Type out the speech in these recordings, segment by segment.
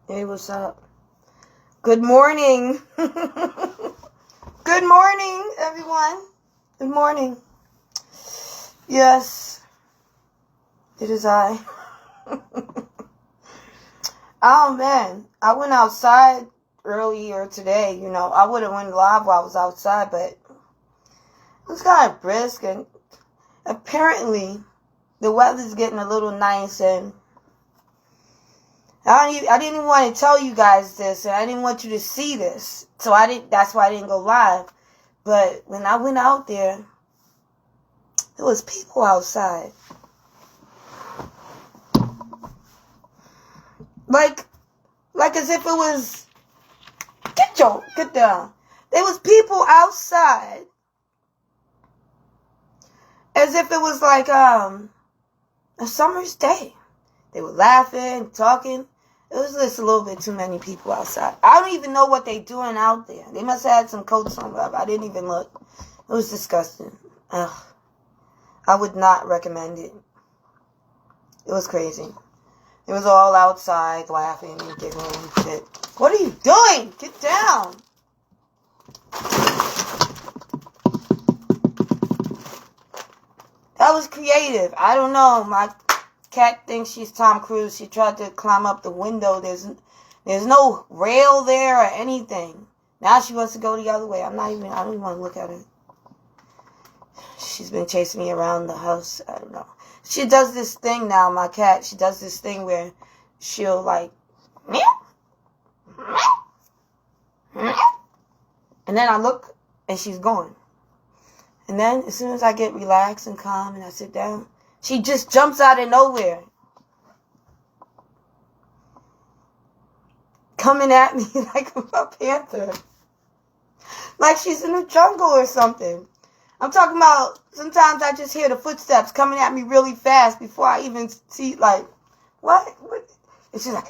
Hey, what's up? Good morning. Good morning, everyone. Good morning. Yes, it is I. Oh, man. I went outside earlier today. I would have went live while I was outside, but it was kind of brisk, and apparently the weather's getting a little nice, and I didn't even want to tell you guys this, and I didn't want you to see this, so that's why I didn't go live. But when I went out there was people outside. Like as if it was, get down. There was people outside as if it was like a summer's day. They were laughing, talking. It was just a little bit too many people outside. I don't even know what they doing out there. They must have had some coats on. I didn't even look. It was disgusting. Ugh. I would not recommend it. It was crazy. It was all outside, laughing and giggling and shit. What are you doing? Get down. That was creative. I don't know. My cat thinks she's Tom Cruise. She tried to climb up the window. There's no rail there or anything. Now she wants to go the other way. I don't even want to look at her. She's been chasing me around the house. I don't know. She does this thing now, my cat. She does this thing where she'll like, meow, meow, meow. And then I look and she's gone. And then as soon as I get relaxed and calm and I sit down, she just jumps out of nowhere. Coming at me like a panther. Like she's in the jungle or something. I'm talking about, sometimes I just hear the footsteps coming at me really fast before I even see, like, what? It's just like,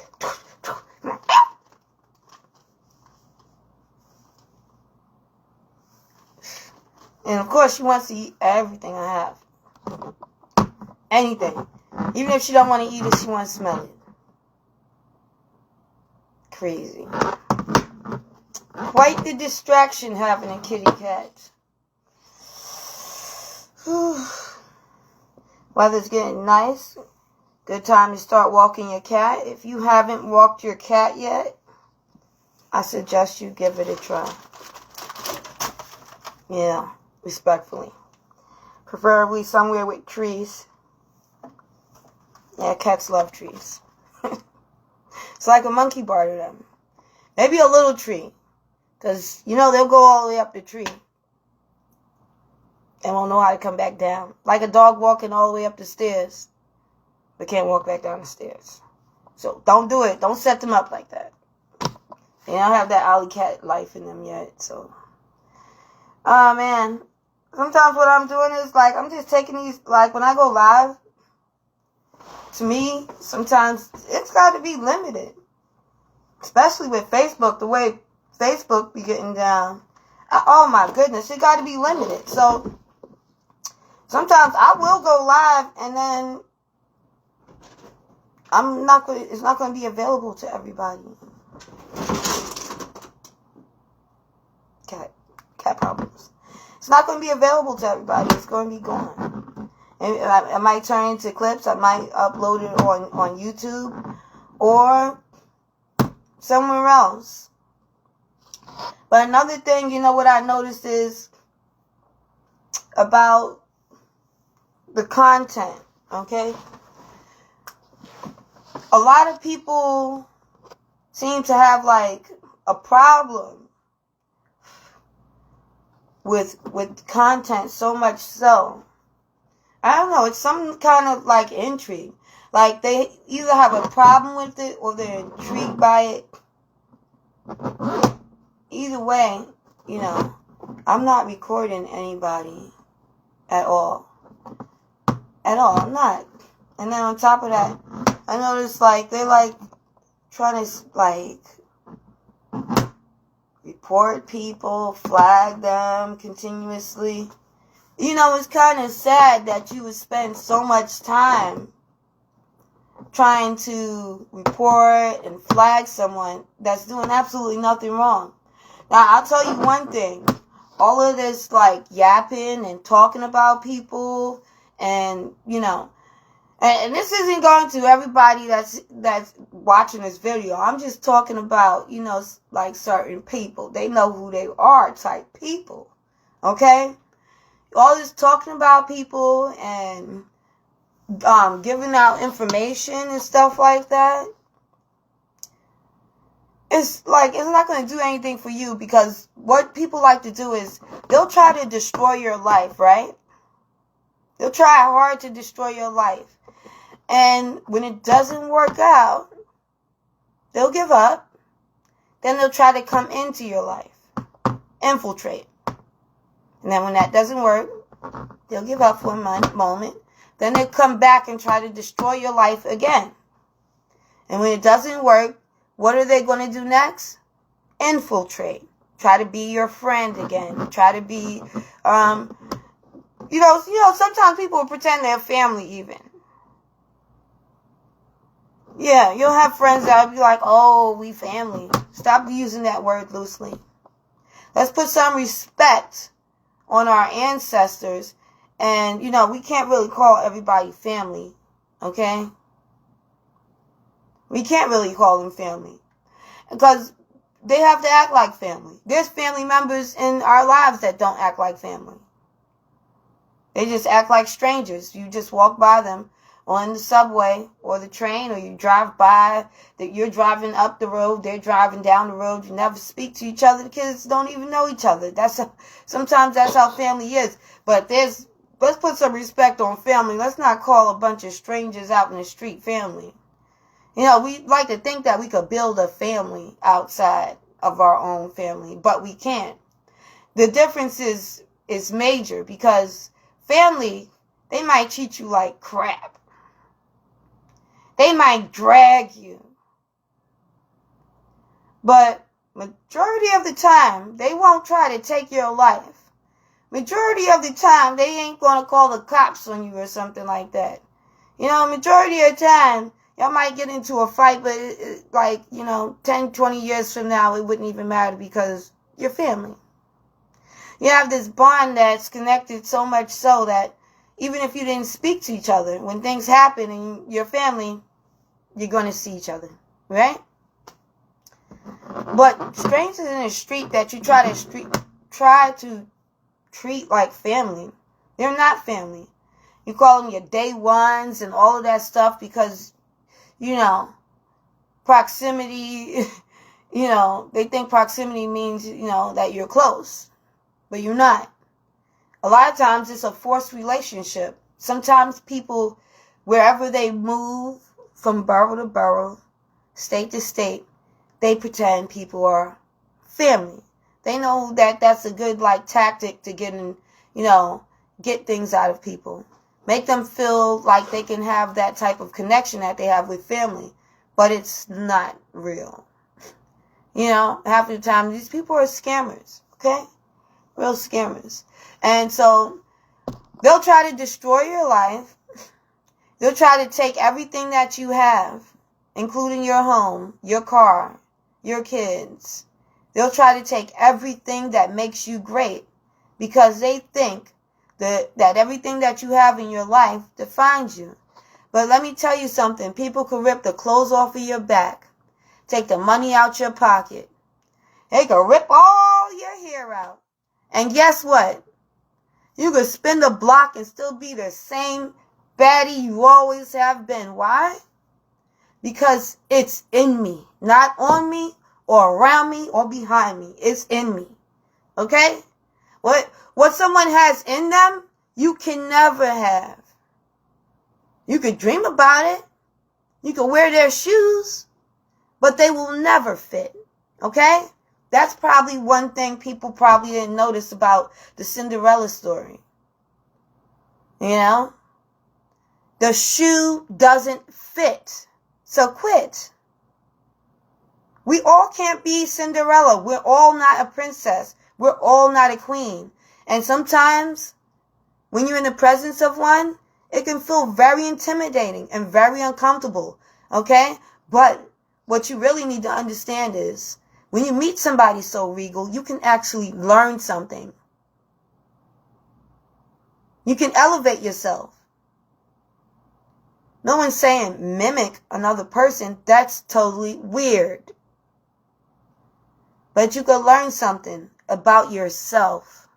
and of course she wants to eat everything I have. Anything. Even if she don't want to eat it, she wants to smell it. Crazy. Quite the distraction having a kitty cat. Weather's getting nice. Good time to start walking your cat. If you haven't walked your cat yet, I suggest you give it a try. Yeah, respectfully. Preferably somewhere with trees. Yeah, cats love trees. It's like a monkey bar to them. Maybe a little tree. Because, they'll go all the way up the tree. And won't know how to come back down. Like a dog walking all the way up the stairs. But can't walk back down the stairs. So don't do it. Don't set them up like that. They don't have that alley cat life in them yet. So, oh man. Sometimes what I'm doing is like, I'm just taking these, like when I go live, to me, sometimes it's got to be limited. Especially with Facebook, the way Facebook be getting down. Oh my goodness, it got to be limited. So, sometimes I will go live and then it's not going to be available to everybody. Cat problems. It's not going to be available to everybody. It's going to be gone. And I might turn into clips. I might upload it on YouTube or somewhere else. But another thing, what I noticed is about the content, okay? A lot of people seem to have like a problem with content, so much so. I don't know, it's some kind of like intrigue. Like they either have a problem with it or they're intrigued by it. Either way, I'm not recording anybody at all. At all, I'm not. And then on top of that, I noticed like they're like trying to like report people, flag them continuously. It's kind of sad that you would spend so much time trying to report and flag someone that's doing absolutely nothing wrong. Now, I'll tell you one thing. All of this, like, yapping and talking about people and, you know, and this isn't going to everybody that's watching this video. I'm just talking about, you know, like certain people. They know who they are type people. Okay? All this talking about people and giving out information and stuff like that. It's like, it's not going to do anything for you, because what people like to do is they'll try to destroy your life, right? They'll try hard to destroy your life. And when it doesn't work out, they'll give up. Then they'll try to come into your life, infiltrate. And then when that doesn't work, they'll give up for a moment. Then they'll come back and try to destroy your life again. And when it doesn't work, what are they going to do next? Infiltrate. Try to be your friend again. Try to be, you know, sometimes people will pretend they're family even. Yeah, you'll have friends that'll be like, oh, we family. Stop using that word loosely. Let's put some respect on our ancestors. And, you know, we can't really call everybody family. Okay? We can't really call them family. Because they have to act like family. There's family members in our lives that don't act like family. They just act like strangers. You just walk by them on the subway or the train, or you drive by, that you're driving up the road, they're driving down the road. You never speak to each other. The kids don't even know each other. Sometimes that's how family is. But let's put some respect on family. Let's not call a bunch of strangers out in the street family. You know, we like to think that we could build a family outside of our own family, but we can't. The difference is major, because family, they might treat you like crap. They might drag you. But majority of the time, they won't try to take your life. Majority of the time, they ain't going to call the cops on you or something like that. You know, majority of the time, y'all might get into a fight, but like, you know, 10, 20 years from now, it wouldn't even matter, because you're family. You have this bond that's connected so much so that even if you didn't speak to each other, when things happen in your family, you're going to see each other, right? But strangers in the street that you try to treat like family, they're not family. You call them your day ones and all of that stuff because, you know, proximity, you know, they think proximity means, you know, that you're close, but you're not. A lot of times it's a forced relationship. Sometimes people, wherever they move from borough to borough, state to state, they pretend people are family. They know that that's a good, like, tactic to get in, you know, get things out of people. Make them feel like they can have that type of connection that they have with family. But it's not real. You know, half of the time, these people are scammers, okay? Real scammers. And so, they'll try to destroy your life. They'll try to take everything that you have, including your home, your car, your kids. They'll try to take everything that makes you great, because they think that everything that you have in your life defines you. But let me tell you something. People can rip the clothes off of your back, take the money out your pocket. They can rip all your hair out. And guess what? You could spin the block and still be the same baddie you always have been. Why? Because it's in me. Not on me or around me or behind me. It's in me. Okay? What someone has in them, you can never have. You could dream about it. You could wear their shoes, but they will never fit. Okay? That's probably one thing people probably didn't notice about the Cinderella story. You know? The shoe doesn't fit. So quit. We all can't be Cinderella. We're all not a princess. We're all not a queen. And sometimes, when you're in the presence of one, it can feel very intimidating and very uncomfortable. Okay? But what you really need to understand is when you meet somebody so regal, you can actually learn something. You can elevate yourself. No one's saying mimic another person. That's totally weird. But you can learn something about yourself.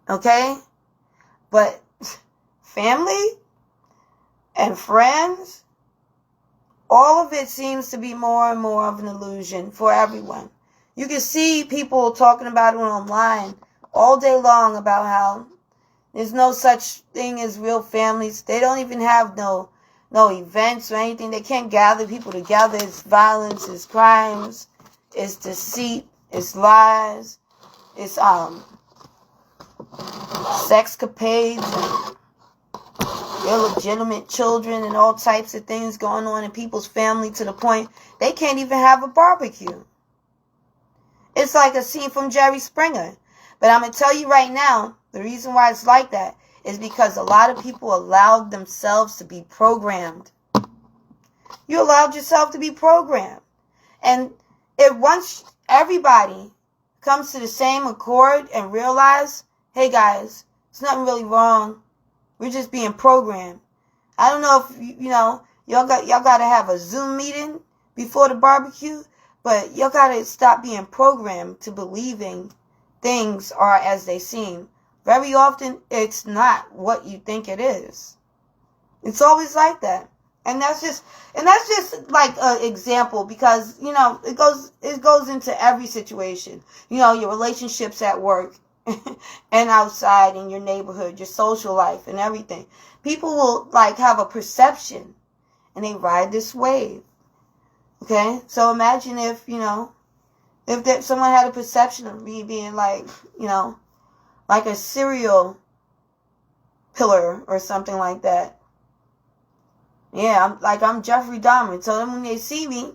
Okay? But family and friends, all of it seems to be more and more of an illusion for everyone. You can see people talking about it online all day long about how there's no such thing as real families. They don't even have no events or anything. They can't gather people together. It's violence, it's crimes, it's deceit, it's lies, it's sexcapades and illegitimate children and all types of things going on in people's family to the point they can't even have a barbecue. It's like a scene from Jerry Springer. But I'm going to tell you right now, the reason why it's like that is because a lot of people allowed themselves to be programmed. You allowed yourself to be programmed. And if once everybody comes to the same accord and realize, hey guys, there's nothing really wrong. We're just being programmed. I don't know if, y'all got to have a Zoom meeting before the barbecue, but y'all got to stop being programmed to believing things are as they seem. Very often, it's not what you think it is. It's always like that. And that's just like an example because, it goes into every situation. Your relationships at work and outside in your neighborhood, your social life and everything. People will have a perception and they ride this wave. Okay? So imagine if, if someone had a perception of me being like a serial killer or something like that. Yeah, I'm Jeffrey Dahmer. So then when they see me,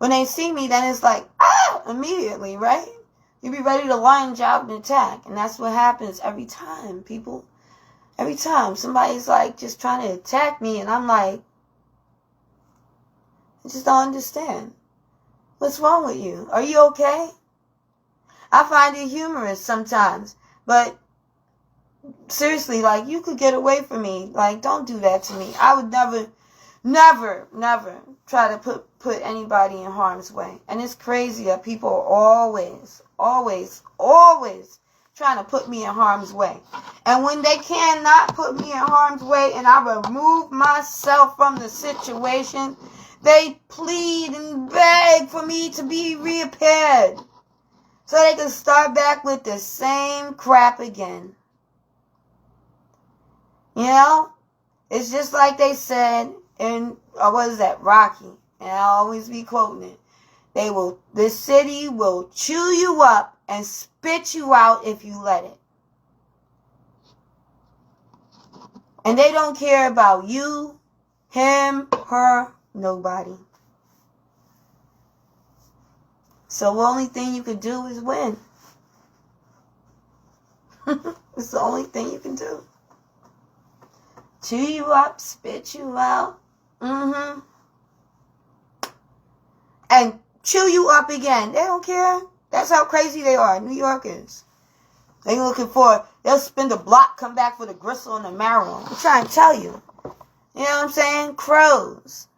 then it's like, immediately, right? You be ready to lunge out and attack. And that's what happens every time, people. Every time somebody's just trying to attack me and I'm like, I just don't understand. What's wrong with you? Are you okay? I find it humorous sometimes. But seriously, you could get away from me. Don't do that to me. I would never try to put anybody in harm's way. And it's crazy that people are always trying to put me in harm's way. And when they cannot put me in harm's way and I remove myself from the situation, they plead and beg for me to be repaired so they can start back with the same crap again. It's just like they said in, what is that, Rocky, and I'll always be quoting it. The city will chew you up and spit you out if you let it. And they don't care about you, him, her, nobody. So the only thing you can do is win. It's the only thing you can do. Chew you up, spit you out. And chew you up again. They don't care. That's how crazy they are, New Yorkers. They'll spin the block, come back for the gristle and the marrow. I'm trying to tell you. You know what I'm saying? Crows.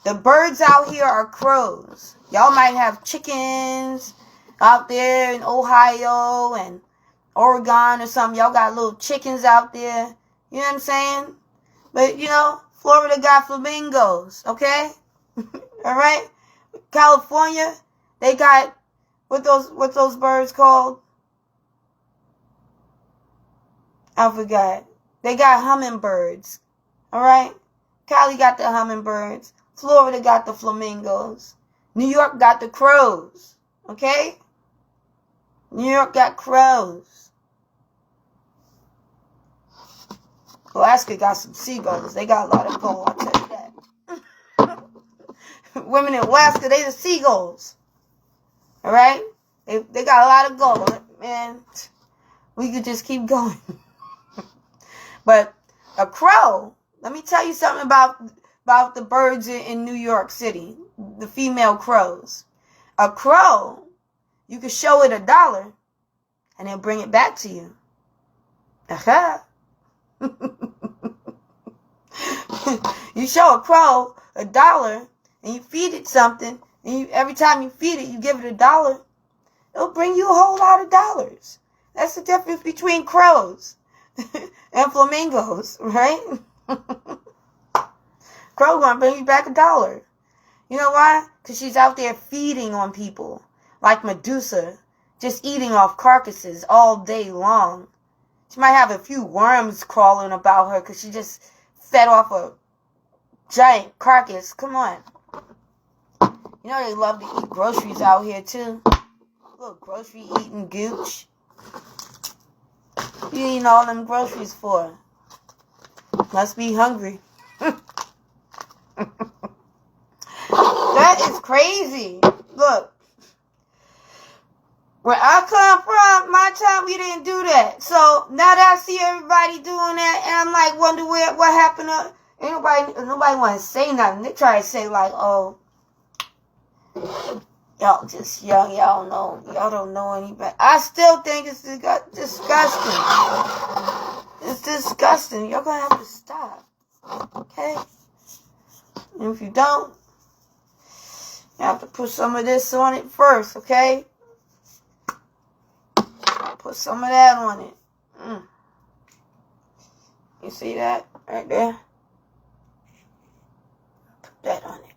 The birds out here are crows. Y'all might have chickens out there in Ohio and Oregon or something. Y'all got little chickens out there. You know what I'm saying? But, Florida got flamingos, okay? All right? California, they got, what those birds called? I forgot. They got hummingbirds, all right? Cali got the hummingbirds. Florida got the flamingos. New York got the crows, okay? New York got crows. Alaska got some seagulls. They got a lot of gold, I'll tell you that. Women in Alaska, they the seagulls. All right? They got a lot of gold. Man, we could just keep going. But a crow, Let me tell you something about the birds in New York City, the female crows. A crow, you can show it $1 and it'll bring it back to you. Aha. You show a crow $1 and you feed it something, and every time you feed it, you give it $1, it'll bring you a whole lot of dollars. That's the difference between crows and flamingos, right? Crow gonna bring you back $1. You know why? Because she's out there feeding on people, like Medusa, just eating off carcasses all day long. She might have a few worms crawling about her because she just fed off a giant carcass. Come on. You know they love to eat groceries out here too. Little grocery eating gooch. What you eating all them groceries for? Must be hungry. That is crazy. Look. Where I come from, my time, we didn't do that. So now that I see everybody doing that, and I'm like, wonder what happened to... Nobody want to say nothing. They try to say like, oh, y'all just young, y'all don't know any better. I still think it's disgusting. It's disgusting. You're going to have to stop. Okay? And if you don't, you have to put some of this on it first, okay? Put some of that on it. You see that right there? Put that on it.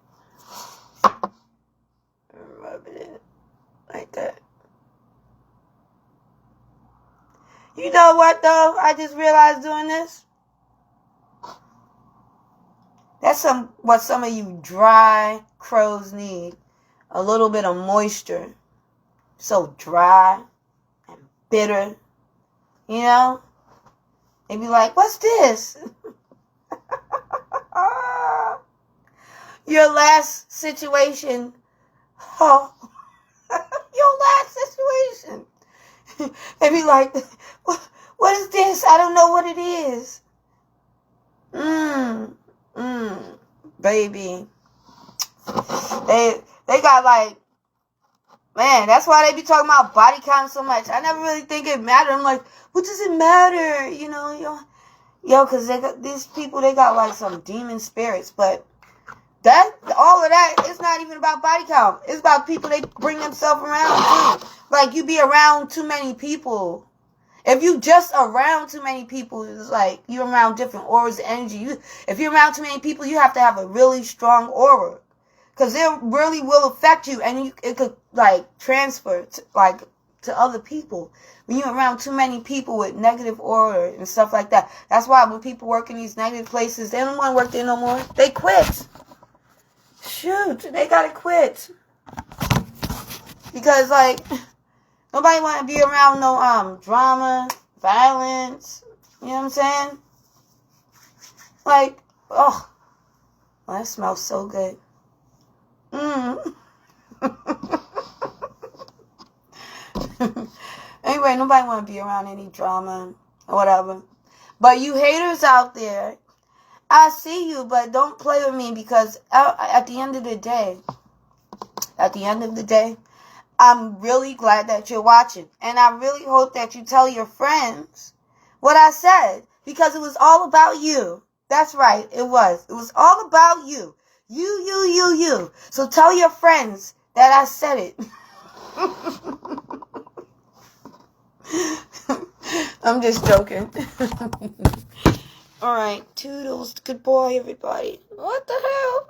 Rub it in like that. You know what though? I just realized doing this. That's what some of you dry crows need. A little bit of moisture. So dry and bitter. You know? They be like, what's this? Your last situation. Oh. Your last situation. They be like, what is this? I don't know what it is. Baby. They got like, man, that's why they be talking about body count so much. I never really think it mattered. I'm like, what does it matter? You know, because these people, they got like some demon spirits. But all of that, it's not even about body count. It's about people they bring themselves around too. Like, you be around too many people. If you just around too many people, it's like you're around different auras of energy. If you're around too many people, you have to have a really strong aura. Because it really will affect you. And it could, like, transfer to other people. When you're around too many people with negative aura and stuff like that. That's why when people work in these negative places, they don't want to work there no more. They quit. Shoot, they gotta quit. Because, like, nobody want to be around no drama, violence. You know what I'm saying? Like, oh, well, that smells so good. Anyway, nobody want to be around any drama or whatever. But you haters out there, I see you, but don't play with me, because at the end of the day, I'm really glad that you're watching. And I really hope that you tell your friends what I said, because it was all about you. That's right, it was. It was all about you. You. So tell your friends that I said it. I'm just joking. Alright, toodles. Good boy, everybody. What the hell?